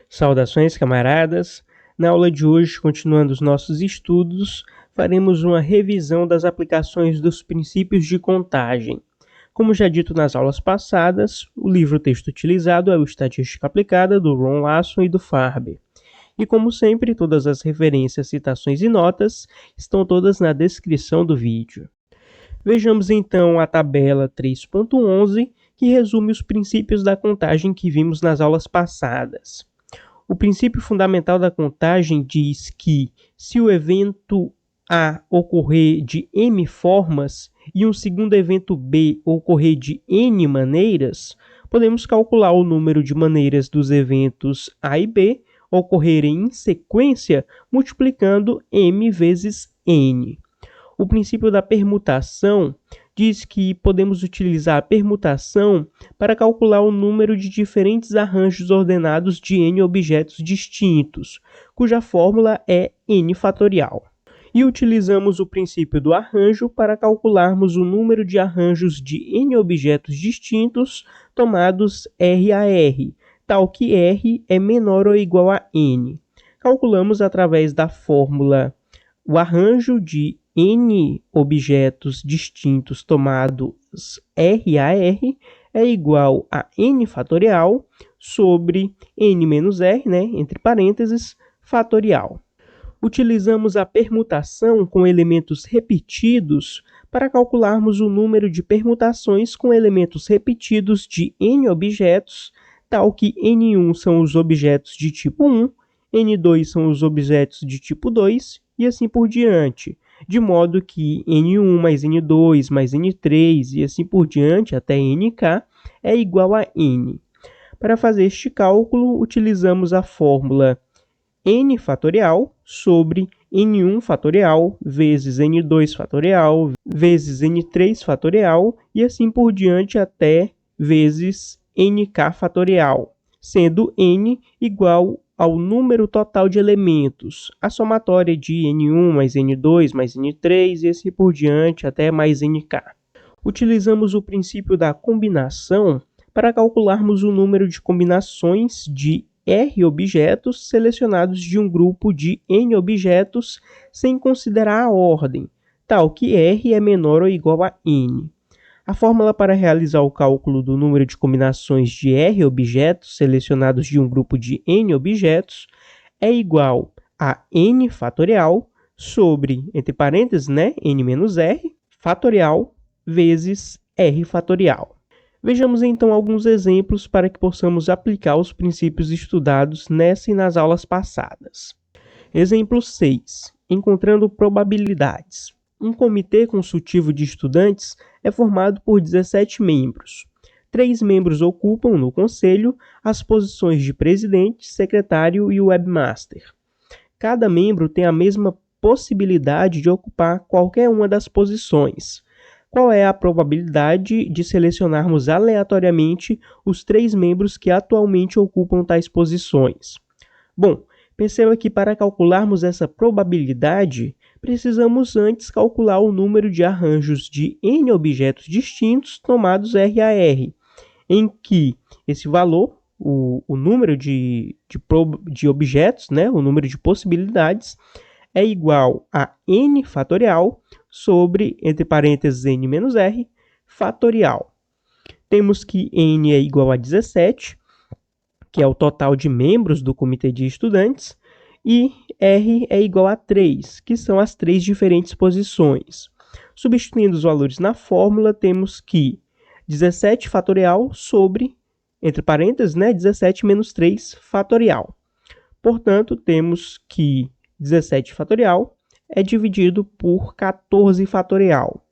Saudações, camaradas! Na aula de hoje, continuando os nossos estudos, faremos uma revisão das aplicações dos princípios de contagem. Como já dito nas aulas passadas, o livro-texto utilizado é o Estatística Aplicada, do Ron Lasson e do Farber. E como sempre, todas as referências, citações e notas estão todas na descrição do vídeo. Vejamos então a tabela 3.11, que resume os princípios da contagem que vimos nas aulas passadas. O princípio fundamental da contagem diz que, se o evento A ocorrer de M formas e um segundo evento B ocorrer de N maneiras, podemos calcular o número de maneiras dos eventos A e B ocorrerem em sequência, multiplicando M vezes N. O princípio da permutação diz que podemos utilizar a permutação para calcular o número de diferentes arranjos ordenados de N objetos distintos, cuja fórmula é N fatorial. E utilizamos o princípio do arranjo para calcularmos o número de arranjos de N objetos distintos tomados R a R, tal que R é menor ou igual a N. Calculamos através da fórmula o arranjo de N objetos distintos tomados R a R é igual a N fatorial sobre N menos R, entre parênteses, fatorial. Utilizamos a permutação com elementos repetidos para calcularmos o número de permutações com elementos repetidos de N objetos, tal que N1 são os objetos de tipo 1, N2 são os objetos de tipo 2 e assim por diante, de modo que N1 mais N2 mais N3 e assim por diante até Nk é igual a N. Para fazer este cálculo, utilizamos a fórmula N fatorial sobre N1 fatorial vezes N2 fatorial vezes N3 fatorial e assim por diante até vezes Nk fatorial, sendo N igual ao número total de elementos, a somatória de N1 mais N2 mais N3 e assim por diante até mais Nk. Utilizamos o princípio da combinação para calcularmos o número de combinações de R objetos selecionados de um grupo de N objetos sem considerar a ordem, tal que R é menor ou igual a N. A fórmula para realizar o cálculo do número de combinações de R objetos selecionados de um grupo de N objetos é igual a N fatorial sobre, entre parênteses, N menos R, fatorial, vezes R fatorial. Vejamos então alguns exemplos para que possamos aplicar os princípios estudados nessa e nas aulas passadas. Exemplo 6. Encontrando probabilidades. Um comitê consultivo de estudantes é formado por 17 membros. 3 membros ocupam, no conselho, as posições de presidente, secretário e webmaster. Cada membro tem a mesma possibilidade de ocupar qualquer uma das posições. Qual é a probabilidade de selecionarmos aleatoriamente os 3 membros que atualmente ocupam tais posições? Bom, perceba que para calcularmos essa probabilidade, precisamos antes calcular o número de arranjos de N objetos distintos tomados R a R, em que esse valor, o número de objetos, o número de possibilidades, é igual a N fatorial sobre, entre parênteses, N menos R, fatorial. Temos que N é igual a 17, que é o total de membros do comitê de estudantes, e R é igual a 3, que são as 3 diferentes posições. Substituindo os valores na fórmula, temos que 17 fatorial sobre, entre parênteses, 17 menos 3 fatorial. Portanto, temos que 17 fatorial é dividido por 14 fatorial.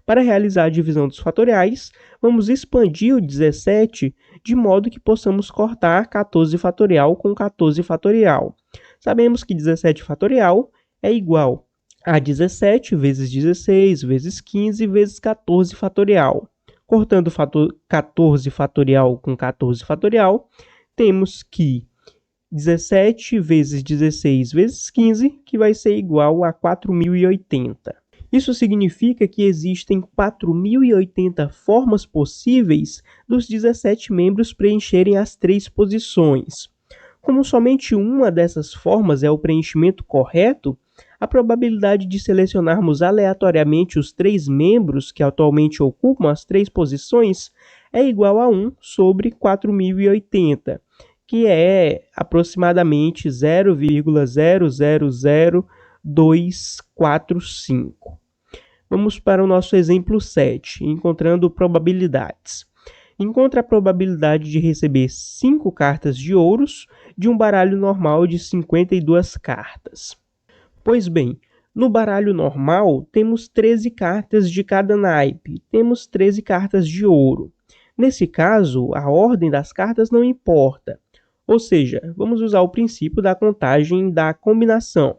Para realizar a divisão dos fatoriais, vamos expandir o 17 de modo que possamos cortar 14 fatorial com 14 fatorial. Sabemos que 17 fatorial é igual a 17 vezes 16 vezes 15 vezes 14 fatorial. Cortando 14 fatorial com 14 fatorial, temos que 17 vezes 16 vezes 15, que vai ser igual a 4.080. Isso significa que existem 4.080 formas possíveis dos 17 membros preencherem as 3 posições. Como somente uma dessas formas é o preenchimento correto, a probabilidade de selecionarmos aleatoriamente os 3 membros que atualmente ocupam as 3 posições é igual a 1 sobre 4.080, que é aproximadamente 0,000245. Vamos para o nosso exemplo 7, encontrando probabilidades. Encontre a probabilidade de receber 5 cartas de ouros de um baralho normal de 52 cartas. Pois bem, no baralho normal temos 13 cartas de cada naipe, temos 13 cartas de ouro. Nesse caso, a ordem das cartas não importa, ou seja, vamos usar o princípio da contagem da combinação,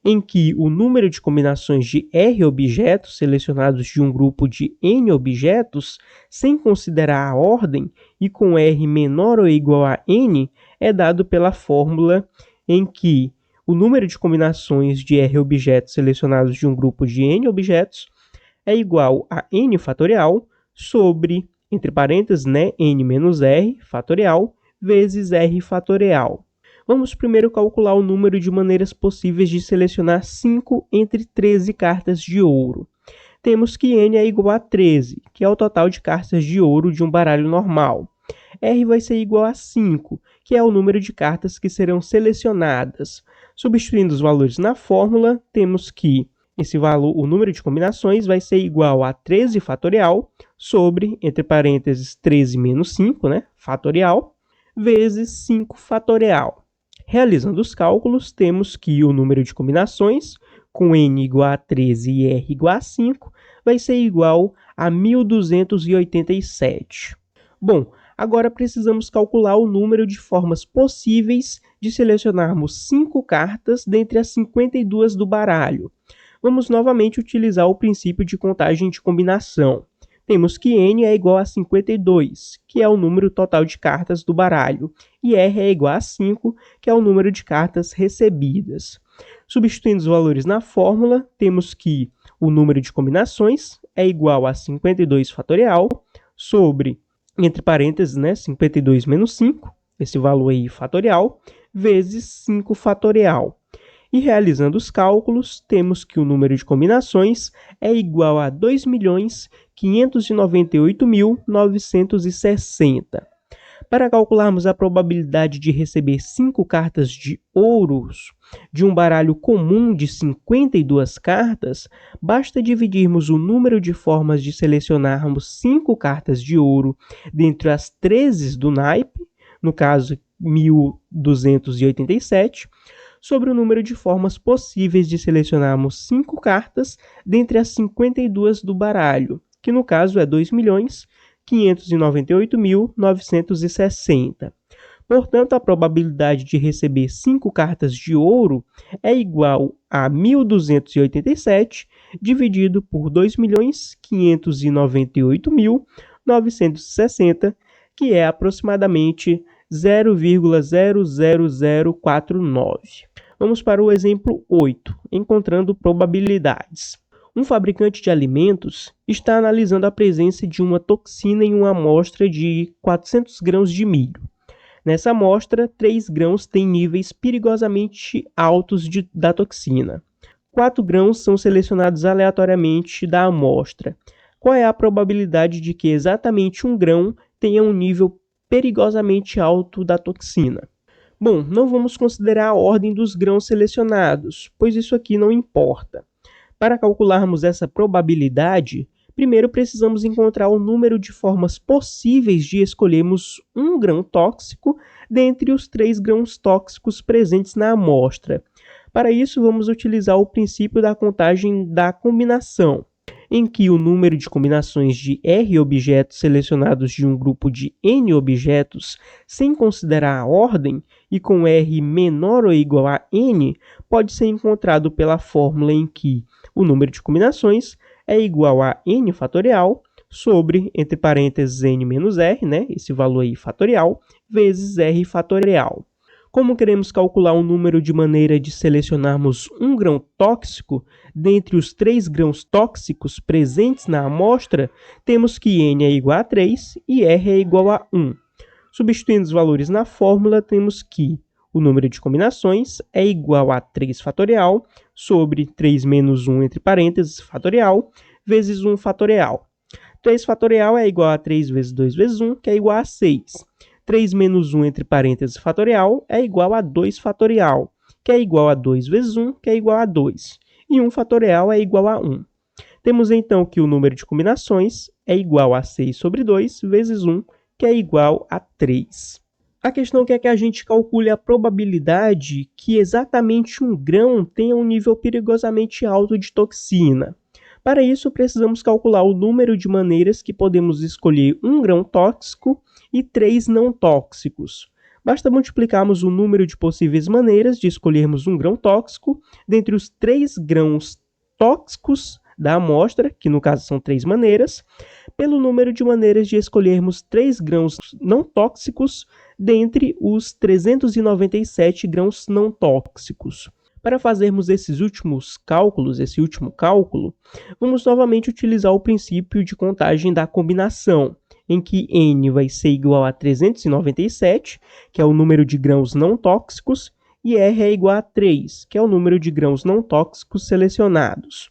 em que o número de combinações de R objetos selecionados de um grupo de N objetos, sem considerar a ordem e com R menor ou igual a N, é dado pela fórmula em que o número de combinações de R objetos selecionados de um grupo de N objetos é igual a N fatorial sobre, entre parênteses, N menos R fatorial vezes R fatorial. Vamos primeiro calcular o número de maneiras possíveis de selecionar 5 entre 13 cartas de ouro. Temos que N é igual a 13, que é o total de cartas de ouro de um baralho normal. R vai ser igual a 5, que é o número de cartas que serão selecionadas. Substituindo os valores na fórmula, temos que esse valor, o número de combinações, vai ser igual a 13 fatorial sobre, entre parênteses, 13 menos 5, fatorial, vezes 5 fatorial. Realizando os cálculos, temos que o número de combinações, com N igual a 13 e R igual a 5, vai ser igual a 1.287. Bom, agora precisamos calcular o número de formas possíveis de selecionarmos 5 cartas dentre as 52 do baralho. Vamos novamente utilizar o princípio de contagem de combinação. Temos que N é igual a 52, que é o número total de cartas do baralho, e R é igual a 5, que é o número de cartas recebidas. Substituindo os valores na fórmula, temos que o número de combinações é igual a 52 fatorial sobre, entre parênteses, 52 menos 5, esse valor aí fatorial, vezes 5 fatorial. E realizando os cálculos, temos que o número de combinações é igual a 2.598.960. Para calcularmos a probabilidade de receber 5 cartas de ouros de um baralho comum de 52 cartas, basta dividirmos o número de formas de selecionarmos 5 cartas de ouro dentre as 13 do naipe, no caso 1.287, sobre o número de formas possíveis de selecionarmos 5 cartas dentre as 52 do baralho, que no caso é 2.598.960. Portanto, a probabilidade de receber 5 cartas de ouro é igual a 1.287 dividido por 2.598.960, que é aproximadamente 0,00049. Vamos para o exemplo 8, encontrando probabilidades. Um fabricante de alimentos está analisando a presença de uma toxina em uma amostra de 400 grãos de milho. Nessa amostra, 3 grãos têm níveis perigosamente altos da toxina. 4 grãos são selecionados aleatoriamente da amostra. Qual é a probabilidade de que exatamente um grão tenha um nível perigosamente alto da toxina? Bom, não vamos considerar a ordem dos grãos selecionados, pois isso aqui não importa. Para calcularmos essa probabilidade, primeiro precisamos encontrar o número de formas possíveis de escolhermos um grão tóxico dentre os 3 grãos tóxicos presentes na amostra. Para isso, vamos utilizar o princípio da contagem da combinação, em que o número de combinações de R objetos selecionados de um grupo de N objetos, sem considerar a ordem, e com R menor ou igual a N, pode ser encontrado pela fórmula em que o número de combinações é igual a N fatorial sobre, entre parênteses, N menos R, esse valor aí fatorial, vezes R fatorial. Como queremos calcular o número de maneira de selecionarmos um grão tóxico dentre os 3 grãos tóxicos presentes na amostra, temos que N é igual a 3 e R é igual a 1. Substituindo os valores na fórmula, temos que o número de combinações é igual a 3 fatorial sobre 3 menos 1 entre parênteses fatorial vezes 1 fatorial. 3 fatorial é igual a 3 vezes 2 vezes 1, que é igual a 6. 3 menos 1 entre parênteses fatorial é igual a 2 fatorial, que é igual a 2 vezes 1, que é igual a 2. E 1 fatorial é igual a 1. Temos então que o número de combinações é igual a 6 sobre 2 vezes 1, que é igual a 3. A questão quer que a gente calcule a probabilidade que exatamente um grão tenha um nível perigosamente alto de toxina. Para isso, precisamos calcular o número de maneiras que podemos escolher um grão tóxico e 3 não tóxicos. Basta multiplicarmos o número de possíveis maneiras de escolhermos um grão tóxico dentre os 3 grãos tóxicos da amostra, que no caso são 3 maneiras, pelo número de maneiras de escolhermos 3 grãos não tóxicos dentre os 397 grãos não tóxicos. Para fazermos esse último cálculo, vamos novamente utilizar o princípio de contagem da combinação, em que N vai ser igual a 397, que é o número de grãos não tóxicos, e R é igual a 3, que é o número de grãos não tóxicos selecionados.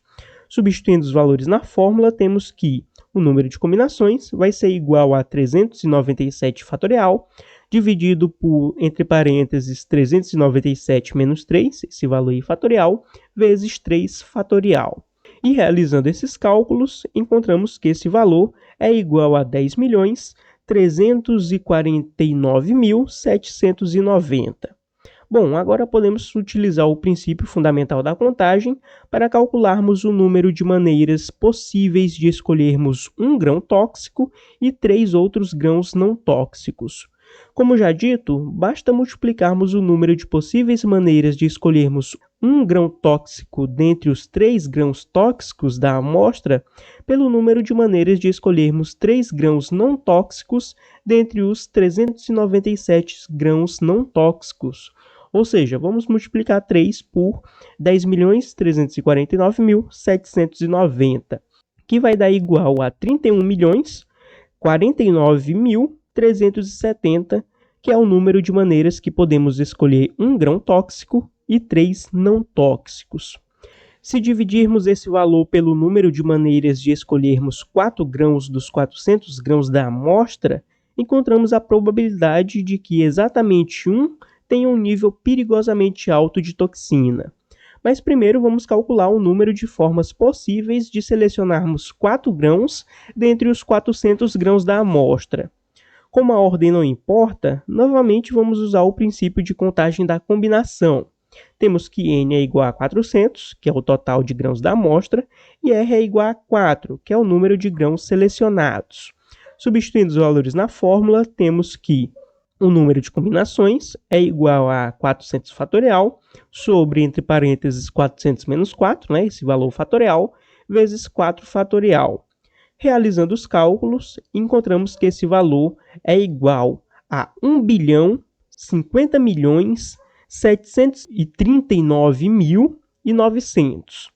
Substituindo os valores na fórmula, temos que o número de combinações vai ser igual a 397 fatorial, dividido por, entre parênteses, 397 menos 3, esse valor aí fatorial, vezes 3 fatorial. E realizando esses cálculos, encontramos que esse valor é igual a 10.349.790. Bom, agora podemos utilizar o princípio fundamental da contagem para calcularmos o número de maneiras possíveis de escolhermos um grão tóxico e 3 outros grãos não tóxicos. Como já dito, basta multiplicarmos o número de possíveis maneiras de escolhermos um grão tóxico dentre os 3 grãos tóxicos da amostra pelo número de maneiras de escolhermos 3 grãos não tóxicos dentre os 397 grãos não tóxicos. Ou seja, vamos multiplicar 3 por 10.349.790, que vai dar igual a 31.049.370, que é o número de maneiras que podemos escolher um grão tóxico e 3 não tóxicos. Se dividirmos esse valor pelo número de maneiras de escolhermos 4 grãos dos 400 grãos da amostra, encontramos a probabilidade de que exatamente um tenha um nível perigosamente alto de toxina. Mas primeiro vamos calcular o número de formas possíveis de selecionarmos 4 grãos dentre os 400 grãos da amostra. Como a ordem não importa, novamente vamos usar o princípio de contagem da combinação. Temos que N é igual a 400, que é o total de grãos da amostra, e R é igual a 4, que é o número de grãos selecionados. Substituindo os valores na fórmula, temos que o número de combinações é igual a 400 fatorial sobre, entre parênteses, 400 menos 4, esse valor fatorial, vezes 4 fatorial. Realizando os cálculos, encontramos que esse valor é igual a 1.050.739.900.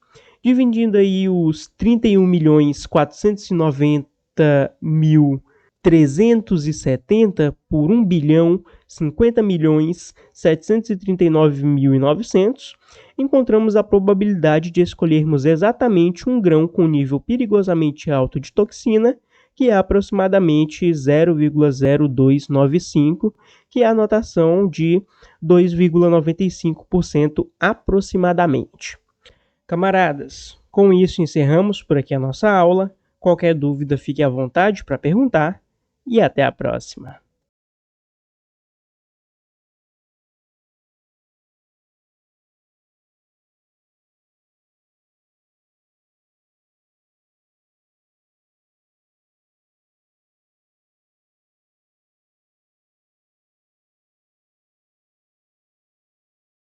Dividindo aí os 31.490.370 por 1.050.739.900, encontramos a probabilidade de escolhermos exatamente um grão com nível perigosamente alto de toxina, que é aproximadamente 0,0295, que é a notação de 2,95% aproximadamente. Camaradas, com isso encerramos por aqui a nossa aula. Qualquer dúvida, fique à vontade para perguntar e até a próxima.